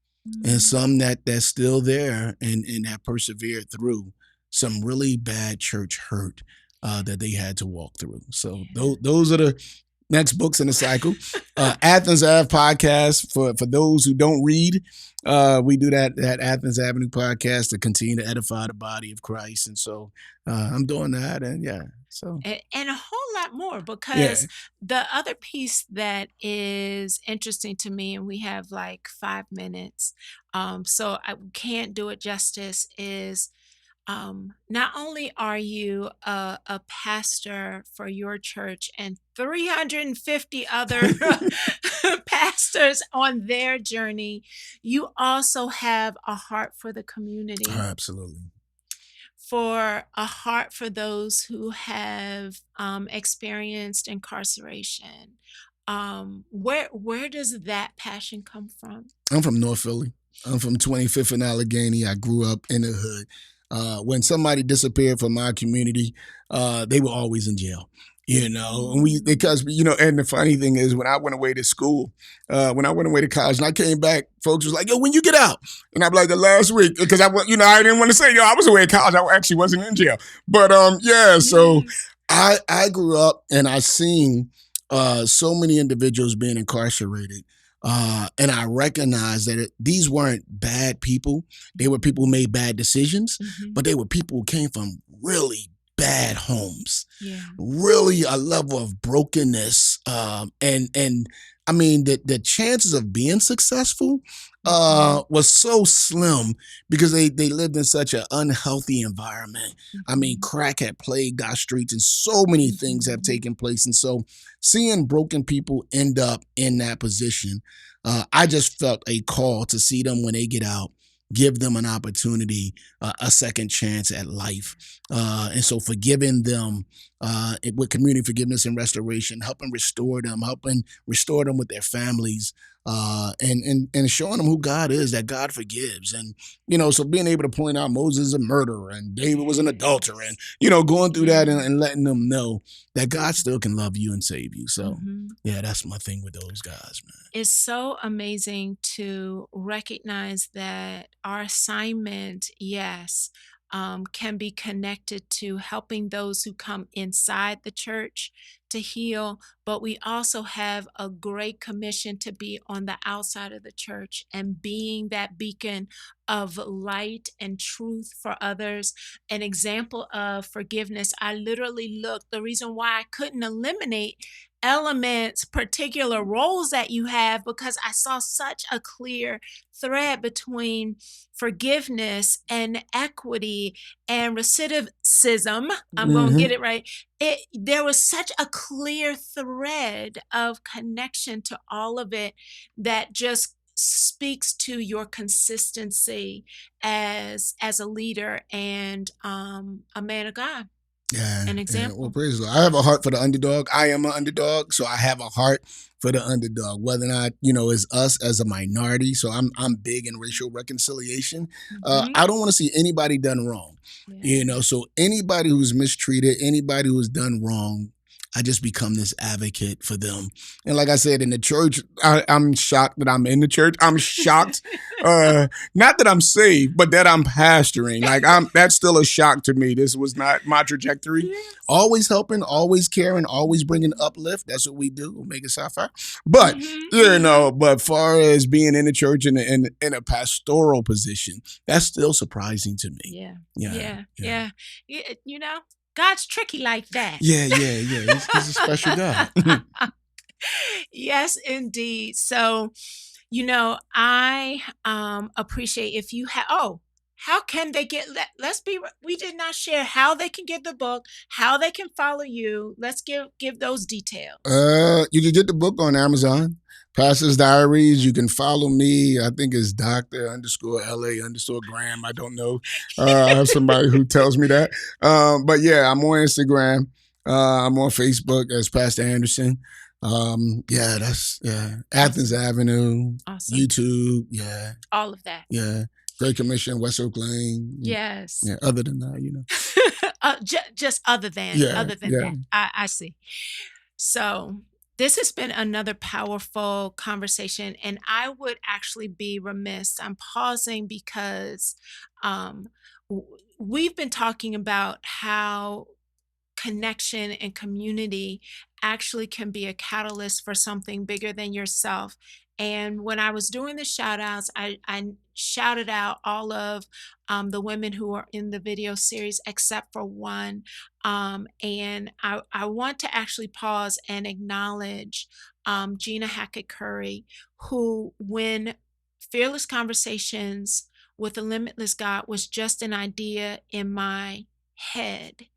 and some that's still there and that persevered through some really bad church hurt that they had to walk through. So those are the next books in the cycle. Athens Ave podcast for those who don't read. We do that Athens Avenue podcast to continue to edify the body of Christ, and so I'm doing that, and yeah, so and a whole lot more, yeah, because the other piece that is interesting to me, and we have like 5 minutes, so I can't do it justice, is not only are you a pastor for your church and 350 other pastors on their journey, you also have a heart for the community, absolutely. for a heart for those who have experienced incarceration. Where does that passion come from? I'm from North Philly. I'm from 25th and Allegheny. I grew up in the hood. When somebody disappeared from my community, they were always in jail. You know, and because and the funny thing is, when I went away to school, when I went away to college, and I came back, folks was like, "Yo, when you get out?" And I'm like, "The last week," because I didn't want to say, "Yo, I was away at college. I actually wasn't in jail." But yeah, so I grew up and I seen so many individuals being incarcerated. And I recognized that these weren't bad people. They were people who made bad decisions, but they were people who came from really bad homes, really a level of brokenness. And I mean, the chances of being successful was so slim because they lived in such an unhealthy environment. I mean, crack had plagued our streets and so many things have taken place. And so seeing broken people end up in that position, I just felt a call to see them when they get out, give them an opportunity, a second chance at life. And so forgiving them with community forgiveness and restoration, helping restore them with their families, and showing them who God is, that God forgives. And, so being able to point out Moses is a murderer and David was an adulterer and, going through that and letting them know that God still can love you and save you. So, yeah, that's my thing with those guys, man. It's so amazing to recognize that our assignment, yes, can be connected to helping those who come inside the church to heal, but we also have a great commission to be on the outside of the church and being that beacon of light and truth for others, an example of forgiveness. I literally looked, the reason why I couldn't eliminate elements, particular roles that you have, because I saw such a clear thread between forgiveness and equity and recidivism. I'm going to get it right. There was such a clear thread of connection to all of it that just speaks to your consistency as a leader and a man of God. Yeah, An yeah. Well, example. praise the Lord. I have a heart for the underdog. I am an underdog, so I have a heart for the underdog. Whether or not it's us as a minority. So I'm big in racial reconciliation. I don't want to see anybody done wrong. So anybody who's mistreated, anybody who's done wrong, I just become this advocate for them. And like I said, in the church, I'm shocked that I'm in the church. I'm shocked, not that I'm saved, but that I'm pastoring. Like that's still a shock to me. This was not my trajectory. Yes. Always helping, always caring, always bringing uplift. That's what we do. We'll make it sapphire. But but far as being in the church in a pastoral position, that's still surprising to me. Yeah. God's tricky like that. Yeah. He's a special God. Yes, indeed. So, I appreciate if you have. Oh, how can they get? Let's be. We did not share how they can get the book, how they can follow you. Let's give those details. You can get the book on Amazon. Pastors Diaries. You can follow me. I think it's Dr._LA_Graham. I don't know. I have somebody who tells me that. But yeah, I'm on Instagram. I'm on Facebook as Pastor Anderson. That's Athens Avenue. Awesome. YouTube. Yeah. All of that. Yeah. Great Commission, West Oak Lane. Yes. Yeah. Other than that, just other than that. I see. So this has been another powerful conversation, and I would actually be remiss. I'm pausing because we've been talking about how connection and community actually can be a catalyst for something bigger than yourself. And when I was doing the shout outs, I shouted out all of the women who are in the video series except for one. And I want to actually pause and acknowledge Gina Hackett Curry, who, when Fearless Conversations with the Limitless God was just an idea in my head,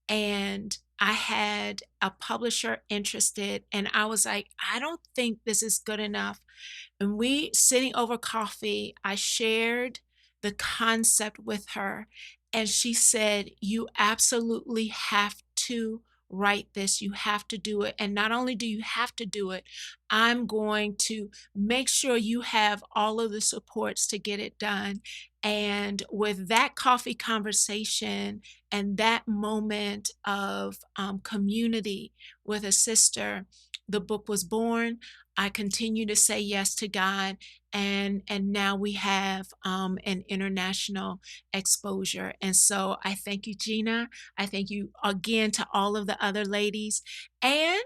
and I had a publisher interested, and I was like, I don't think this is good enough. And we sitting over coffee, I shared the concept with her, and she said, "You absolutely have to write this. You have to do it. And not only do you have to do it, I'm going to make sure you have all of the supports to get it done." And with that coffee conversation and that moment of community with a sister, the book was born. I continue to say yes to God, and now we have an international exposure. And so I thank you, Gina. I thank you again to all of the other ladies. And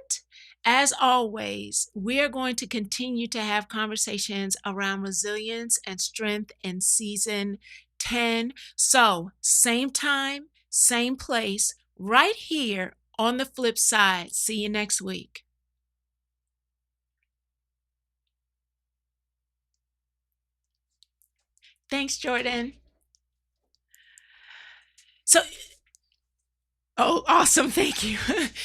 as always, we are going to continue to have conversations around resilience and strength in season 10. So, same time, same place, right here on the flip side. See you next week. Thanks, Jordan. So, oh, awesome. Thank you.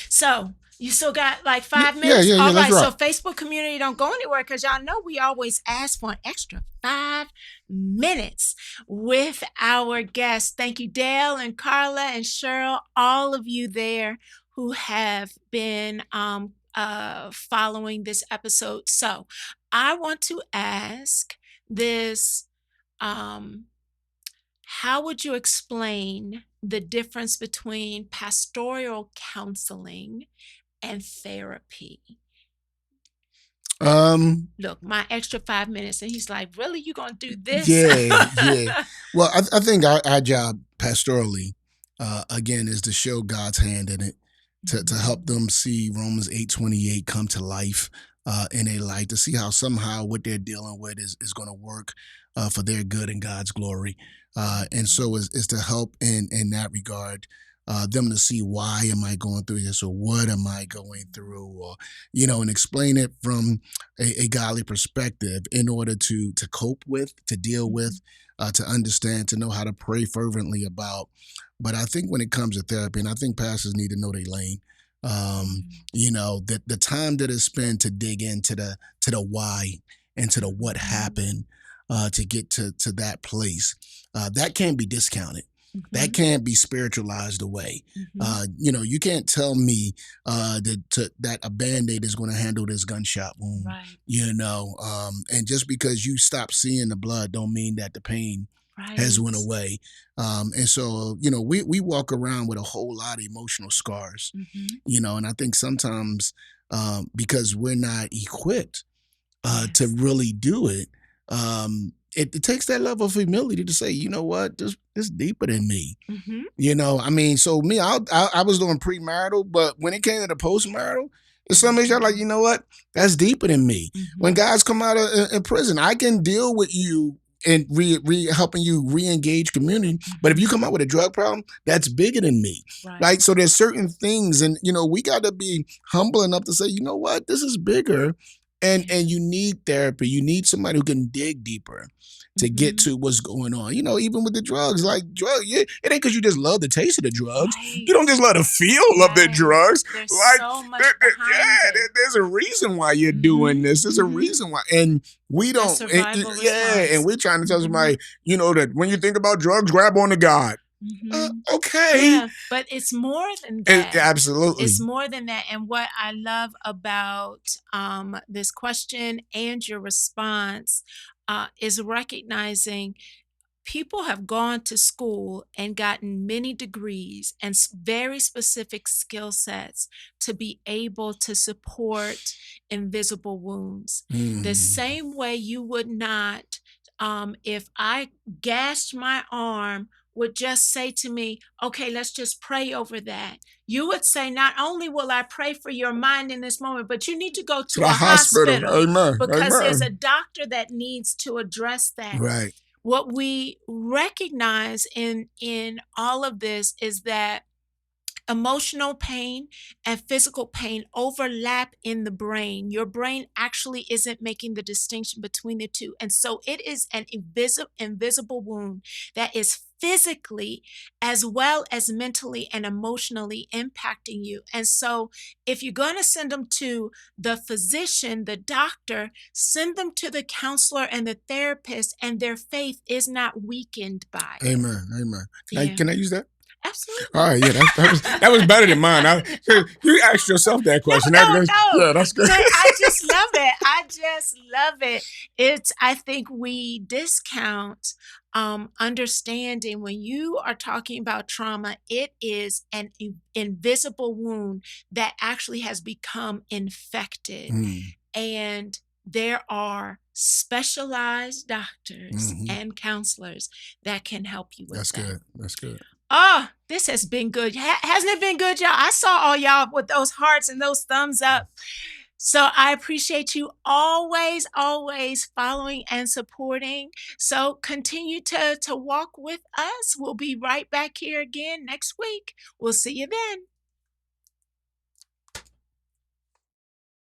So, you still got like Yeah, 5 minutes? All let's right. So, rock. Facebook community, don't go anywhere because y'all know we always ask for an extra 5 minutes with our guests. Thank you, Dale and Carla and Cheryl, all of you there who have been following this episode. So, I want to ask this. How would you explain the difference between pastoral counseling and therapy? Um, Look, my extra 5 minutes. And he's like, really? You going to do this? yeah. Well, I think our job pastorally, again, is to show God's hand in it, to help them see Romans 8:28 come to life in a life, to see how somehow what they're dealing with is going to work for their good and God's glory. And so is to help in that regard. Them to see why am I going through this, or what am I going through, or and explain it from a godly perspective in order to cope with, to deal with, to understand, to know how to pray fervently about. But I think when it comes to therapy, and I think pastors need to know their lane. That the time that is spent to dig into the why and to the what happened to get to that place, that can't be discounted. That can't be spiritualized away. You can't tell me that a band-aid is going to handle this gunshot wound. Right. And just because you stop seeing the blood don't mean that the pain has went away. And so, we walk around with a whole lot of emotional scars, and I think sometimes because we're not equipped to really do it, it takes that level of humility to say, you know what, this is deeper than me. I mean, so me, I was doing premarital, but when it came to the postmarital, there's some issues I'm like, you know what, that's deeper than me. When guys come out of in prison, I can deal with you and helping you re-engage community. But if you come out with a drug problem, that's bigger than me. Right. So there's certain things, and we got to be humble enough to say, you know what, this is bigger. And you need therapy. You need somebody who can dig deeper to get to what's going on. Even with the drugs, like it ain't because you just love the taste of the drugs. Right. You don't just love the feel of the drugs. There's so much behind it. There's a reason why you're doing this. There's a reason why. And we don't. Survival and we're trying to tell somebody, that when you think about drugs, grab on to God. Okay. Yeah, but it's more than that. Absolutely. It's more than that. And what I love about this question and your response is recognizing people have gone to school and gotten many degrees and very specific skill sets to be able to support invisible wounds. The same way you would not, if I gashed my arm would just say to me, okay, let's just pray over that. You would say, not only will I pray for your mind in this moment, but you need to go To to the a hospital. hospital Amen. because there's a Amen. doctor that needs to address that. Right. What we recognize in all of this is that emotional pain and physical pain overlap in the brain. Your brain actually isn't making the distinction between the two. And so it is an invisible wound that is physically as well as mentally and emotionally impacting you. And so if you're going to send them to the physician, the doctor, send them to the counselor and the therapist, and their faith is not weakened by it. Amen. Amen. Yeah, Can I use that? All absolutely. right, yeah, that was better than mine. You asked yourself that No, question. no, no. Yeah, that's good. But I just love it. I just love it. I think we discount understanding when you are talking about trauma, it is an invisible wound that actually has become infected. Mm, And there are specialized doctors hmm. and counselors that can help you with That's that. good. That's good. Oh, this has been good. Hasn't it been good, y'all? I saw all y'all with those hearts and those thumbs up. So I appreciate you always, always following and supporting. So continue to walk with us. We'll be right back here again next week. We'll see you then.